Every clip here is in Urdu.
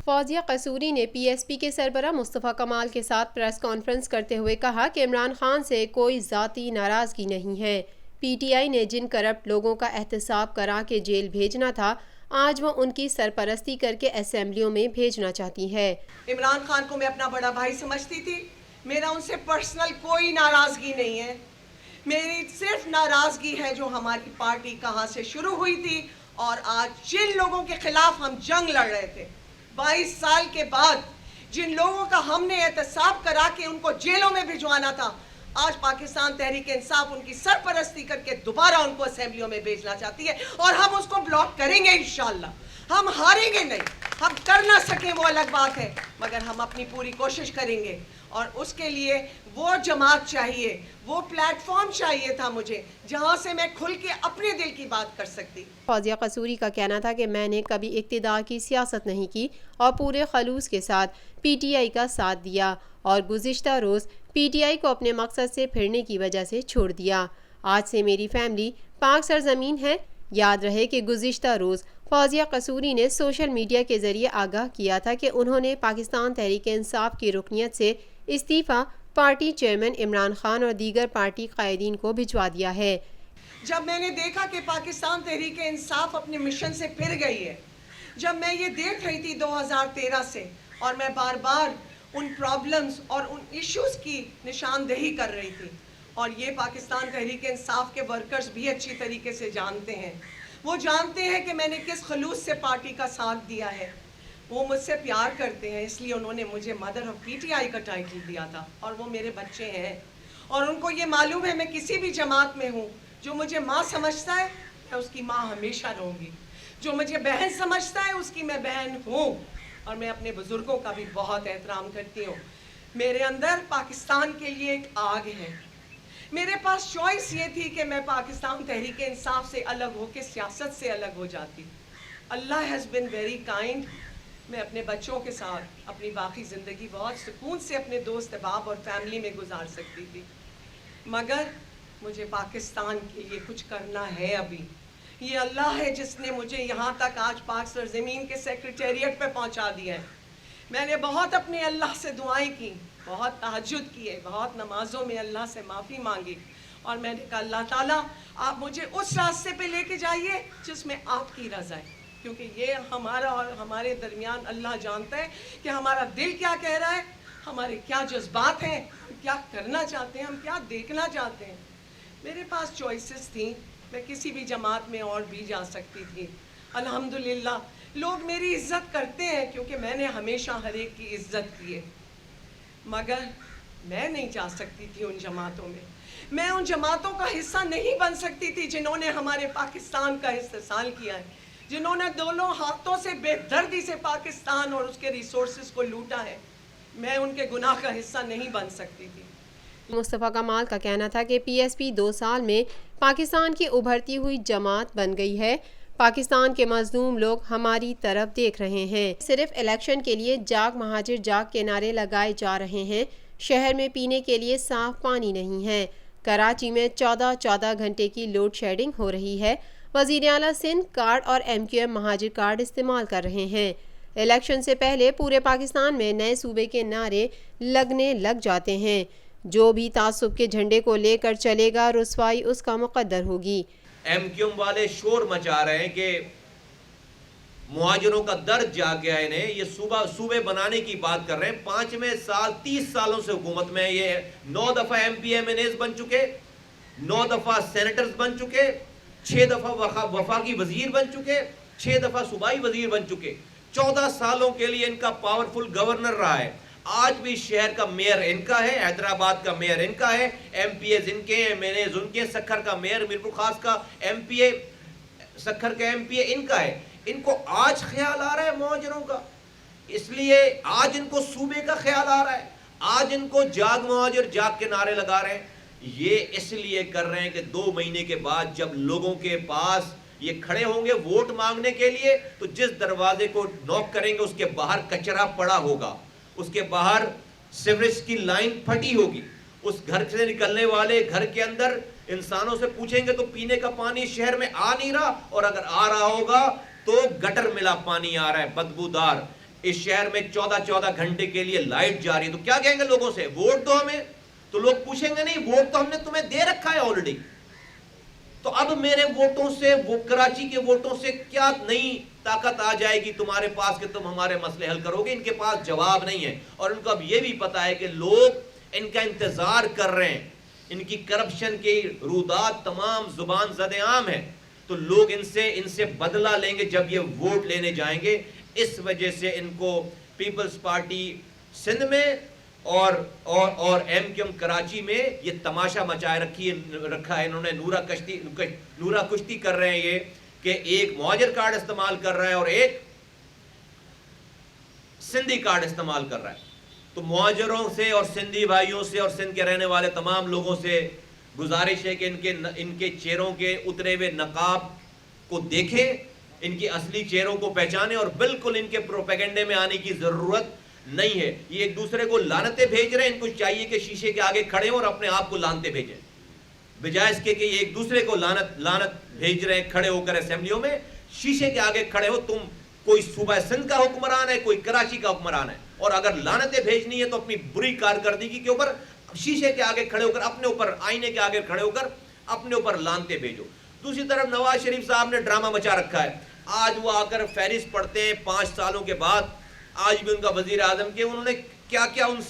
فوزیہ قصوری نے پی ایس پی کے سربراہ مصطفیٰ کمال کے ساتھ پریس کانفرنس کرتے ہوئے کہا کہ عمران خان سے کوئی ذاتی ناراضگی نہیں ہے۔ پی ٹی آئی نے جن کرپٹ لوگوں کا احتساب کرا کے جیل بھیجنا تھا، آج وہ ان کی سرپرستی کر کے اسمبلیوں میں بھیجنا چاہتی ہے۔ عمران خان کو میں اپنا بڑا بھائی سمجھتی تھی، میرا ان سے پرسنل کوئی ناراضگی نہیں ہے۔ میری صرف ناراضگی ہے جو ہماری پارٹی کہاں سے شروع ہوئی تھی اور آج جن لوگوں کے خلاف ہم جنگ لڑ رہے تھے 22 سال کے بعد، جن لوگوں کا ہم نے احتساب کرا کے ان کو جیلوں میں بھجوانا تھا، آج پاکستان تحریک انصاف ان کی سرپرستی کر کے دوبارہ ان کو اسمبلیوں میں بھیجنا چاہتی ہے، اور ہم اس کو بلاک کریں گے انشاءاللہ۔ ہم ہاریں گے نہیں، ہم کر نہ سکیں وہ الگ بات ہے، مگر ہم اپنی پوری کوشش کریں گے، اور اس کے لیے وہ جماعت چاہیے، وہ پلیٹ فارم چاہیے تھا مجھے، جہاں سے میں کھل کے اپنے دل کی بات کر سکتی۔ فوزیہ قصوری کا کہنا تھا کہ میں نے کبھی اقتدار کی سیاست نہیں کی اور پورے خلوص کے ساتھ پی ٹی آئی کا ساتھ دیا، اور گزشتہ روز پی ٹی آئی کو اپنے مقصد سے پھرنے کی وجہ سے چھوڑ دیا۔ آج سے میری فیملی پاک سرزمین ہے۔ یاد رہے کہ گزشتہ روز فوزیہ قصوری نے سوشل میڈیا کے ذریعے آگاہ کیا تھا کہ انہوں نے پاکستان تحریک انصاف کی رکنیت سے استعفیٰ پارٹی چیئرمین عمران خان اور دیگر پارٹی قائدین کو بھجوا دیا ہے۔ جب میں نے دیکھا کہ پاکستان تحریک انصاف اپنے مشن سے پھر گئی ہے، جب میں یہ دیکھ رہی تھی 2013 سے، اور میں بار بار ان پرابلمز اور ان ایشوز کی نشاندہی کر رہی تھی، اور یہ پاکستان تحریک انصاف کے ورکرز بھی اچھی طریقے سے جانتے ہیں، وہ جانتے ہیں کہ میں نے کس خلوص سے پارٹی کا ساتھ دیا ہے۔ وہ مجھ سے پیار کرتے ہیں، اس لیے انہوں نے مجھے mother of P T I کا ٹائٹل دیا تھا، اور وہ میرے بچے ہیں، اور ان کو یہ معلوم ہے میں کسی بھی جماعت میں ہوں، جو مجھے ماں سمجھتا ہے میں اس کی ماں ہمیشہ رہوں گی، جو مجھے بہن سمجھتا ہے اس کی میں بہن ہوں، اور میں اپنے بزرگوں کا بھی بہت احترام کرتی ہوں۔ میرے اندر پاکستان کے لیے ایک آگ ہے۔ میرے پاس چوائس یہ تھی کہ میں پاکستان تحریک انصاف سے الگ ہو کے سیاست سے الگ ہو جاتی۔ اللہ ہیز بین ویری کائنڈ۔ میں اپنے بچوں کے ساتھ اپنی باقی زندگی بہت سکون سے اپنے دوست احباب اور فیملی میں گزار سکتی تھی، مگر مجھے پاکستان کے لیے کچھ کرنا ہے۔ ابھی یہ اللہ ہے جس نے مجھے یہاں تک آج پاک سرزمین کے سیکریٹریٹ پہ پہنچا دیا ہے۔ میں نے بہت اپنے اللہ سے دعائیں کی، بہت تہجد کیے، بہت نمازوں میں اللہ سے معافی مانگی، اور میں نے کہا اللہ تعالیٰ آپ مجھے اس راستے پہ لے کے جائیے جس میں آپ کی رضا ہے، کیونکہ یہ ہمارا اور ہمارے درمیان اللہ جانتا ہے کہ ہمارا دل کیا کہہ رہا ہے، ہمارے کیا جذبات ہیں، ہم کیا کرنا چاہتے ہیں، ہم کیا دیکھنا چاہتے ہیں۔ میرے پاس چوائسز تھیں، میں کسی بھی جماعت میں اور بھی جا سکتی تھی۔ الحمدللہ لوگ میری عزت کرتے ہیں کیونکہ میں نے ہمیشہ ہر ایک کی عزت کی ہے، مگر میں نہیں جا سکتی تھی ان جماعتوں میں۔ میں ان جماعتوں کا حصہ نہیں بن سکتی تھی جنہوں نے ہمارے پاکستان کا استحصال کیا ہے، جنہوں نے دونوں ہاتھوں سے بے دردی سے پاکستان اور اس کے ریسورسز کو لوٹا ہے۔ میں ان کے گناہ کا حصہ نہیں بن سکتی تھی۔ مصطفیٰ کمال کا کہنا تھا کہ پی ایس پی 2 سال میں پاکستان کی ابھرتی ہوئی جماعت بن گئی ہے۔ پاکستان کے مظلوم لوگ ہماری طرف دیکھ رہے ہیں۔ صرف الیکشن کے لیے جاگ مہاجر جاگ کے نعرے لگائے جا رہے ہیں۔ شہر میں پینے کے لیے صاف پانی نہیں ہے۔ کراچی میں 14 گھنٹے کی لوڈ شیڈنگ ہو رہی ہے۔ وزیر اعلیٰ سندھ کارڈ اور ایم کیو ایم مہاجر کارڈ استعمال کر رہے ہیں۔ الیکشن سے پہلے پورے پاکستان میں نئے صوبے کے نعرے لگنے لگ جاتے ہیں۔ جو بھی تعصب کے جھنڈے کو لے کر چلے گا رسوائی اس کا مقدر ہوگی۔ ایم کیو ایم والے شور مچا رہے ہیں کہ مہاجروں کا درد جاگ گیا ہے انہیں، یہ صوبے بنانے کی بات کر رہے ہیں۔ 5ویں سال 30 سالوں سے حکومت میں یہ 9 دفعہ M P M N As بن چکے، 9 دفعہ سینیٹرز بن چکے، 6 دفعہ وفاقی وزیر بن چکے، 6 دفعہ صوبائی وزیر بن چکے۔ 14 سالوں کے لیے ان کا پاورفل گورنر رہا ہے۔ آج بھی شہر کا میئر ان کا ہے، حیدرآباد کا میئر ان کا ہے، ایم پی ایز ان کے ہیں، ایم این ایز ان کے، سکھر کا میئر میرپور خاص کا ایم پی اے، سکھر کا ایم پی اے ان کا ہے۔ ان کو آج خیال آ رہا ہے مہاجروں کا، اس لیے آج ان کو صوبے کا خیال آ رہا ہے، آج ان کو جاگ مہاجر جاگ کے نعرے لگا رہے ہیں۔ یہ اس لیے کر رہے ہیں کہ 2 مہینے کے بعد جب لوگوں کے پاس یہ کھڑے ہوں گے ووٹ مانگنے کے لیے، تو جس دروازے کو نوک کریں گے اس کے باہر کچرا پڑا ہوگا، اس کے باہر سیوریج کی لائن پھٹی ہوگی، اس گھر سے نکلنے والے گھر کے اندر انسانوں سے پوچھیں گے تو پینے کا پانی شہر میں آ نہیں رہا، اور اگر آ رہا ہوگا تو گٹر ملا پانی آ رہا ہے بدبودار۔ اس شہر میں 14 گھنٹے کے لیے لائٹ جاری ہے، تو کیا کہیں گے لوگوں سے؟ ووٹ دو ہمیں. تو لوگ پوچھیں گے نہیں، ووٹ تو ہم نے تمہیں دے رکھا ہے آلریڈی، تو اب میرے ووٹوں سے، وہ کراچی کے ووٹوں سے کیا نئی طاقت آ جائے گی تمہارے پاس کہ تم ہمارے مسئلے حل کرو گے؟ ان کے پاس جواب نہیں ہے، اور ان کو اب یہ بھی پتا ہے کہ لوگ ان کا انتظار کر رہے ہیں. ان کی کرپشن کی رودات تمام زبان زد عام ہے، تو لوگ ان سے بدلہ لیں گے جب یہ ووٹ لینے جائیں گے. اس وجہ سے ان کو پیپلز پارٹی سندھ میں اور ایم کیو ایم کراچی میں یہ تماشا مچائے رکھا ہے. انہوں نے نورا کشتی کر رہے ہیں یہ کہ ایک مہاجر کارڈ استعمال کر رہا ہے اور ایک سندھی کارڈ استعمال کر رہا ہے. تو مہاجروں سے اور سندھی بھائیوں سے اور سندھ کے رہنے والے تمام لوگوں سے گزارش ہے کہ ان کے چہروں کے اترے ہوئے نقاب کو دیکھیں، ان کے اصلی چہروں کو پہچانیں، اور بالکل ان کے پروپیگنڈے میں آنے کی ضرورت نہیں ہے. یہ ایک دوسرے کو لعنتیں بھیج رہے ہیں، ان کو چاہیے کہ شیشے کے آگے کھڑے ہوں اور اپنے آپ کو لعنتیں بھیجیں، بجائے اس کے کہ یہ ایک دوسرے کو لعنت بھیج رہے ہیں. کھڑے ہو کر اسمبلیوں میں شیشے کے آگے کھڑے ہو، تم کوئی صوبہ سندھ کا حکمران ہے، کوئی کراچی کا حکمران ہے، اور اگر لعنتیں بھیجنی ہے تو اپنی بری کارکردگی کے اوپر شیشے کے آگے کھڑے ہو کر، اپنے اوپر آئینے کے آگے کھڑے ہو کر اپنے اوپر لعنتیں بھیجو. دوسری طرف نواز شریف صاحب نے ڈرامہ مچا رکھا ہے. آج وہ آ کر فہرست پڑھتے ہیں 5 سالوں کے بعد، آج بھی ان کا وزیر اعظم کے انہوں نے کیا کیا ان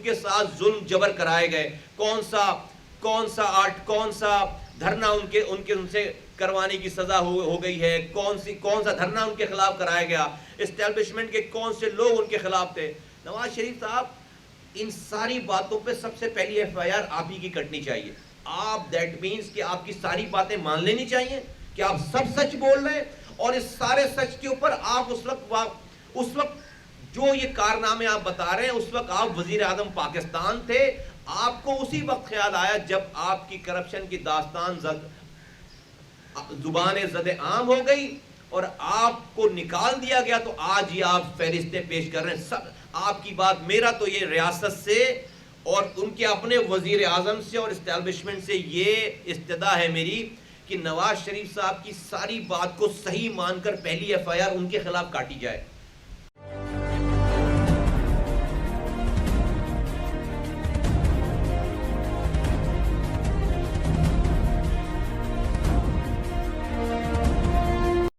کے ساتھ ظلم جبر کرائے گئے، کون سا دھرنا ان سے کروانے کی سزا ہو گئی ہے، کون سا دھرنا ان کے خلاف کرایا گیا، اسٹیبلشمنٹ کے کون سے لوگ ان کے خلاف تھے. نواز شریف صاحب ان ساری باتوں پہ سب سے پہلی ایف آئی آر آپ ہی کی کٹنی چاہیے. آپ دیٹ مینس کہ آپ کی ساری باتیں مان لینی چاہیے کہ آپ سب سچ بول رہے ہیں، اور اس سارے سچ کے اوپر آپ اس وقت جو یہ کارنامے آپ بتا رہے ہیں، اس وقت آپ وزیر اعظم پاکستان تھے. آپ کو اسی وقت خیال آیا جب آپ کی کرپشن کی داستان زبان زد عام ہو گئی اور آپ کو نکال دیا گیا، تو آج ہی آپ فہرستیں پیش کر رہے ہیں. سب آپ کی بات، میرا تو یہ ریاست سے اور ان کے اپنے وزیر اعظم سے اور اسٹیبلشمنٹ سے یہ استدعا ہے میری کہ نواز شریف صاحب کی ساری بات کو صحیح مان کر پہلی ایف آئی آر ان کے خلاف کاٹی جائے.